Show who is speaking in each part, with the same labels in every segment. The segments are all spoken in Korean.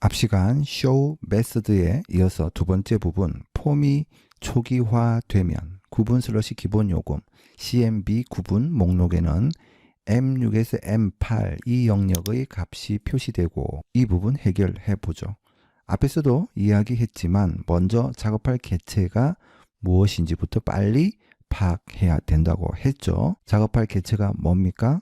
Speaker 1: 앞 시간 show method에 이어서 두 번째 부분 폼이 초기화되면 구분 슬러시 기본 요금 CMB 구분 목록에는 M6에서 M8 이 영역의 값이 표시되고 이 부분 해결해 보죠. 앞에서도 이야기했지만 먼저 작업할 개체가 무엇인지부터 빨리 파악해야 된다고 했죠. 작업할 개체가 뭡니까?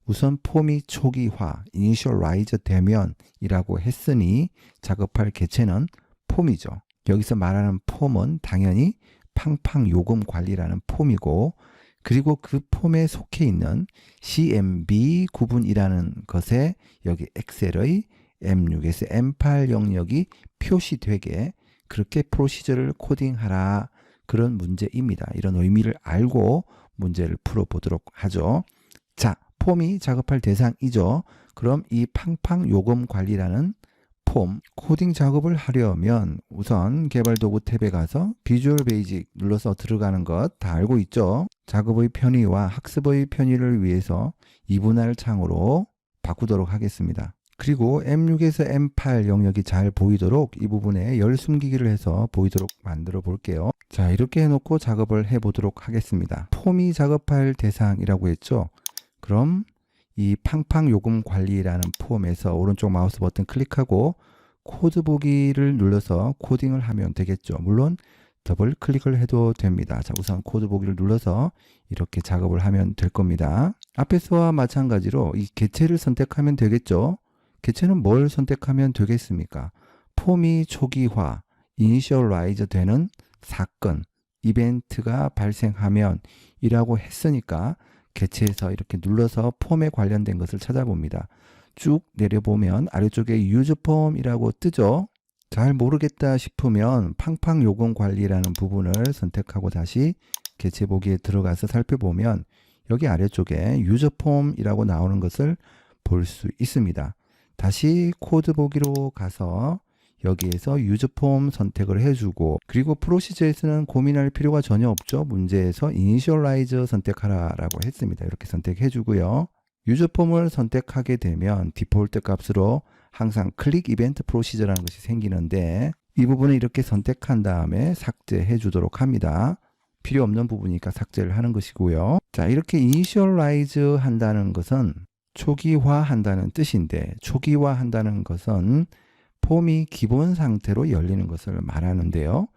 Speaker 1: 우선 폼이 초기화, initialize 되면 이라고 했으니 작업할 개체는 폼이죠. 여기서 말하는 폼은 당연히 팡팡 요금 관리라는 폼이고, 그리고 그 폼에 속해 있는 CMB 구분이라는 것에 여기 엑셀의 M6에서 M8 영역이 표시되게 그렇게 프로시저를 코딩하라, 그런 문제입니다. 이런 의미를 알고 문제를 풀어보도록 하죠. 자, 폼이 작업할 대상이죠. 그럼 이 팡팡 요금 관리라는 폼 코딩 작업을 하려면 우선 개발 도구 탭에 가서 비주얼 베이직 눌러서 들어가는 것 다 알고 있죠. 작업의 편의와 학습의 편의를 위해서 이분할 창으로 바꾸도록 하겠습니다. 그리고 M6에서 M8 영역이 잘 보이도록 이 부분에 열 숨기기를 해서 보이도록 만들어 볼게요. 자, 이렇게 해놓고 작업을 해 보도록 하겠습니다. 폼이 작업할 대상이라고 했죠. 그럼 이 팡팡 요금 관리라는 폼에서 오른쪽 마우스 버튼 클릭하고 코드 보기를 눌러서 코딩을 하면 되겠죠. 물론 더블 클릭을 해도 됩니다. 자, 우선 코드 보기를 눌러서 이렇게 작업을 하면 될 겁니다. 앞에서와 마찬가지로 이 개체를 선택하면 되겠죠. 개체는 뭘 선택하면 되겠습니까? 폼이 초기화, initialize 되는 사건, 이벤트가 발생하면 이라고 했으니까 개체에서 이렇게 눌러서 폼에 관련된 것을 찾아봅니다. 쭉 내려보면 아래쪽에 유즈 폼이라고 뜨죠. 잘 모르겠다 싶으면 팡팡 요금 관리라는 부분을 선택하고 다시 개체 보기에 들어가서 살펴보면 여기 아래쪽에 유저 폼이라고 나오는 것을 볼 수 있습니다. 다시 코드 보기로 가서 여기에서 유저 폼 선택을 해주고, 그리고 프로시저에서는 고민할 필요가 전혀 없죠. 문제에서 initialize 선택하라고 했습니다. 이렇게 선택해 주고요. 유저 폼을 선택하게 되면 디폴트 값으로 항상 클릭 이벤트 프로시저라는 것이 생기는데 이 부분을 이렇게 선택한 다음에 삭제해 주도록 합니다. 필요 없는 부분이니까 삭제를 하는 것이고요. 자, 이렇게 initialize 한다는 것은 초기화 한다는 뜻인데, 초기화 한다는 것은 폼이 기본 상태로 열리는 것을 말하는데요.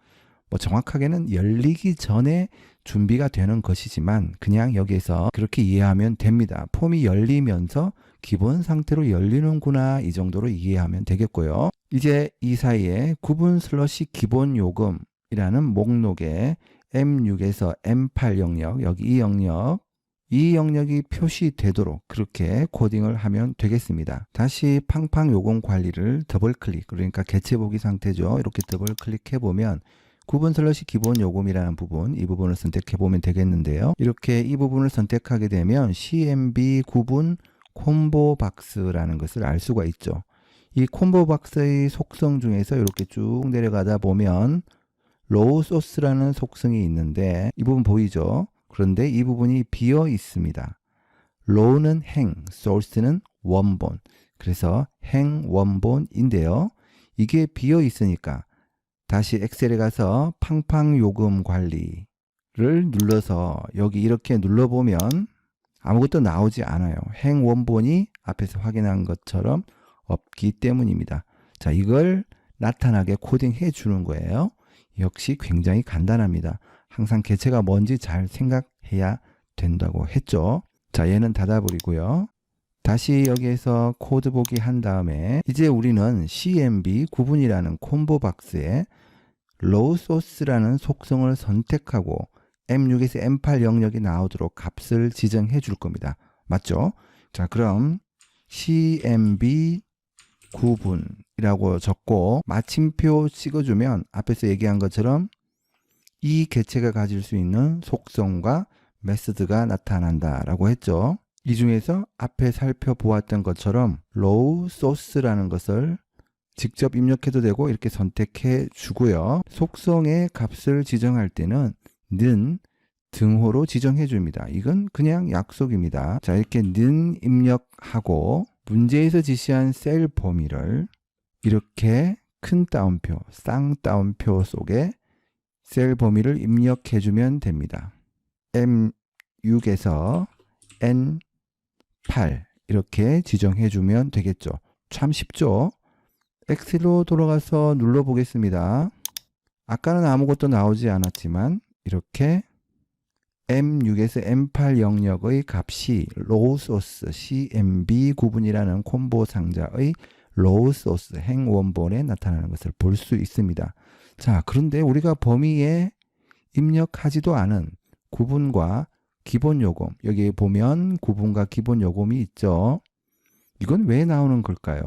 Speaker 1: 정확하게는 열리기 전에 준비가 되는 것이지만 그냥 여기에서 그렇게 이해하면 됩니다. 폼이 열리면서 기본 상태로 열리는구나, 이 정도로 이해하면 되겠고요. 이제 이 사이에 구분 슬러시 기본 요금이라는 목록에 M6에서 M8 영역, 여기 이 영역이 표시되도록 그렇게 코딩을 하면 되겠습니다. 다시 팡팡 요금 관리를 더블 클릭, 그러니까 개체 보기 상태죠. 이렇게 더블 클릭해 보면 구분 슬러시 기본 요금이라는 부분, 이 부분을 선택해 보면 되겠는데요. 이렇게 이 부분을 선택하게 되면 CMB 구분 콤보 박스라는 것을 알 수가 있죠. 이 콤보 박스의 속성 중에서 이렇게 쭉 내려가다 보면 로우 소스라는 속성이 있는데 이 부분 보이죠? 그런데 이 부분이 비어 있습니다. low는 행, source는 원본. 그래서 행 원본인데요. 이게 비어 있으니까 다시 엑셀에 가서 팡팡 요금 관리를 눌러서 여기 이렇게 눌러보면 아무것도 나오지 않아요. 행 원본이 앞에서 확인한 것처럼 없기 때문입니다. 자, 이걸 나타나게 코딩해 주는 거예요. 역시 굉장히 간단합니다. 항상 개체가 뭔지 잘 생각해야 된다고 했죠. 자, 얘는 닫아버리고요. 다시 여기에서 코드 보기 한 다음에 이제 우리는 CMB 구분이라는 콤보 박스에 low source라는 속성을 선택하고 M6에서 M8 영역이 나오도록 값을 지정해 줄 겁니다. 맞죠? 자, 그럼 CMB 구분이라고 적고 마침표 찍어주면 앞에서 얘기한 것처럼 이 개체가 가질 수 있는 속성과 메소드가 나타난다라고 했죠. 이 중에서 앞에 살펴보았던 것처럼 low source라는 것을 직접 입력해도 되고 이렇게 선택해 주고요. 속성의 값을 지정할 때는 는 등호로 지정해 줍니다. 이건 그냥 약속입니다. 자, 이렇게 는 입력하고 문제에서 지시한 셀 범위를 이렇게 큰 따옴표, 쌍따옴표 속에 셀 범위를 입력해주면 됩니다. M6에서 N8 이렇게 지정해주면 되겠죠. 참 쉽죠? 엑셀로 돌아가서 눌러보겠습니다. 아까는 아무것도 나오지 않았지만 이렇게 M6에서 M8 영역의 값이 로우 소스 CMB 구분이라는 콤보 상자의 로우 소스 행원본에 나타나는 것을 볼 수 있습니다. 자, 그런데 우리가 범위에 입력하지도 않은 구분과 기본 요금, 여기 보면 구분과 기본 요금이 있죠. 이건 왜 나오는 걸까요?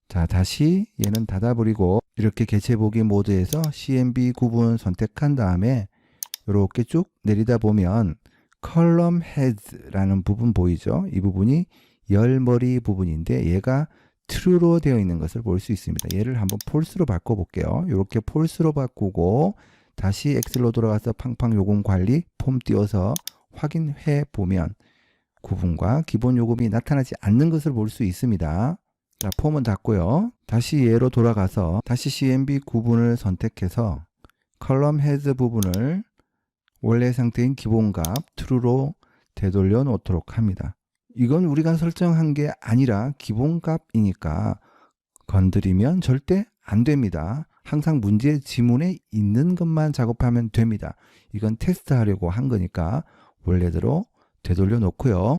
Speaker 1: 자, 다시 얘는 닫아버리고 이렇게 개체보기 모드에서 CMB 구분 선택한 다음에 이렇게 쭉 내리다 보면 컬럼 헤드라는 부분 보이죠? 이 부분이 열머리 부분인데 얘가 true로 되어 있는 것을 볼 수 있습니다. 얘를 한번 false로 바꿔볼게요. 이렇게 false로 바꾸고 다시 엑셀로 돌아가서 팡팡 요금 관리 폼 띄워서 확인해 보면 구분과 기본 요금이 나타나지 않는 것을 볼 수 있습니다. 자, 폼은 닫고요. 다시 얘로 돌아가서 다시 CMB 구분을 선택해서 컬럼 헤드 부분을 원래 상태인 기본값 true로 되돌려 놓도록 합니다. 이건 우리가 설정한 게 아니라 기본값이니까 건드리면 절대 안 됩니다. 항상 문제 지문에 있는 것만 작업하면 됩니다. 이건 테스트하려고 한 거니까 원래대로 되돌려 놓고요.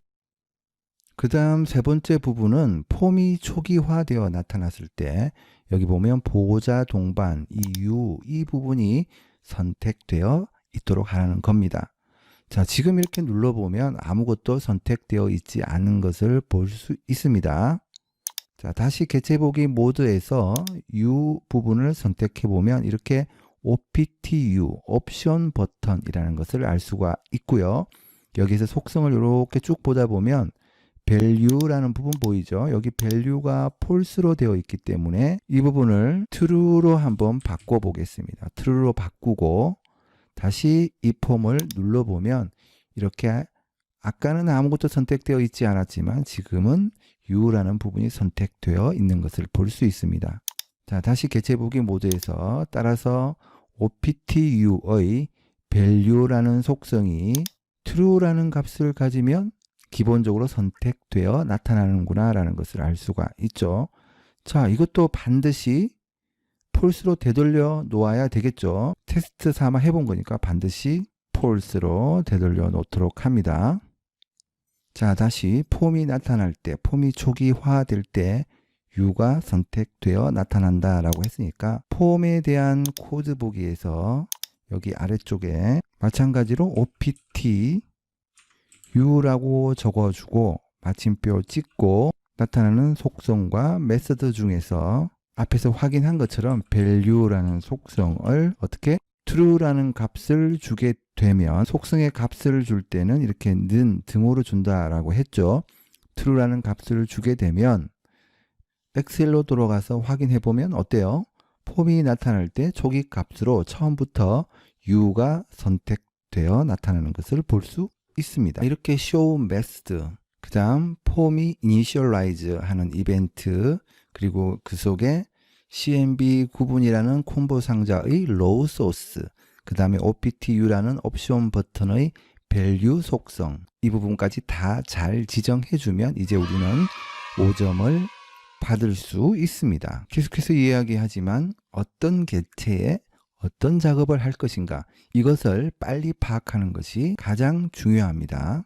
Speaker 1: 그 다음 세 번째 부분은 폼이 초기화되어 나타났을 때 여기 보면 보호자 동반 이 부분이 선택되어 있도록 하라는 겁니다. 자, 지금 이렇게 눌러보면 아무것도 선택되어 있지 않은 것을 볼 수 있습니다. 자, 다시 개체보기 모드에서 U 부분을 선택해 보면 이렇게 OPTU, 옵션 버튼이라는 것을 알 수가 있고요. 여기서 속성을 이렇게 쭉 보다 보면 value라는 부분 보이죠? 여기 value가 false로 되어 있기 때문에 이 부분을 true로 한번 바꿔 보겠습니다. true로 바꾸고 다시 이 폼을 눌러보면 이렇게 아까는 아무것도 선택되어 있지 않았지만 지금은 U라는 부분이 선택되어 있는 것을 볼 수 있습니다. 자, 다시 개체보기 모드에서 따라서 OPTU의 value라는 속성이 true라는 값을 가지면 기본적으로 선택되어 나타나는구나 라는 것을 알 수가 있죠. 자, 이것도 반드시 false로 되돌려 놓아야 되겠죠. 테스트 삼아 해본 거니까 반드시 false로 되돌려 놓도록 합니다. 자, 다시 폼이 나타날 때, 폼이 초기화될 때 U가 선택되어 나타난다 라고 했으니까 폼에 대한 코드 보기에서 여기 아래쪽에 마찬가지로 OPT U라고 적어주고 마침표 찍고 나타나는 속성과 메서드 중에서 앞에서 확인한 것처럼 value라는 속성을 어떻게 true라는 값을 주게 되면 속성의 값을 줄 때는 이렇게 는 등호로 준다라고 했죠. true라는 값을 주게 되면 엑셀로 들어가서 확인해 보면 어때요? 폼이 나타날 때 초기 값으로 처음부터 U가 선택되어 나타나는 것을 볼 수 있습니다. 이렇게 show method, 그 다음 폼이 initialize 하는 이벤트, 그리고 그 속에 CMB 구분이라는 콤보 상자의 로우 소스, 그 다음에 OPTU라는 옵션 버튼의 value 속성, 이 부분까지 다 잘 지정해 주면 이제 우리는 5점을 받을 수 있습니다. 계속해서 이야기하지만 어떤 개체에 어떤 작업을 할 것인가, 이것을 빨리 파악하는 것이 가장 중요합니다.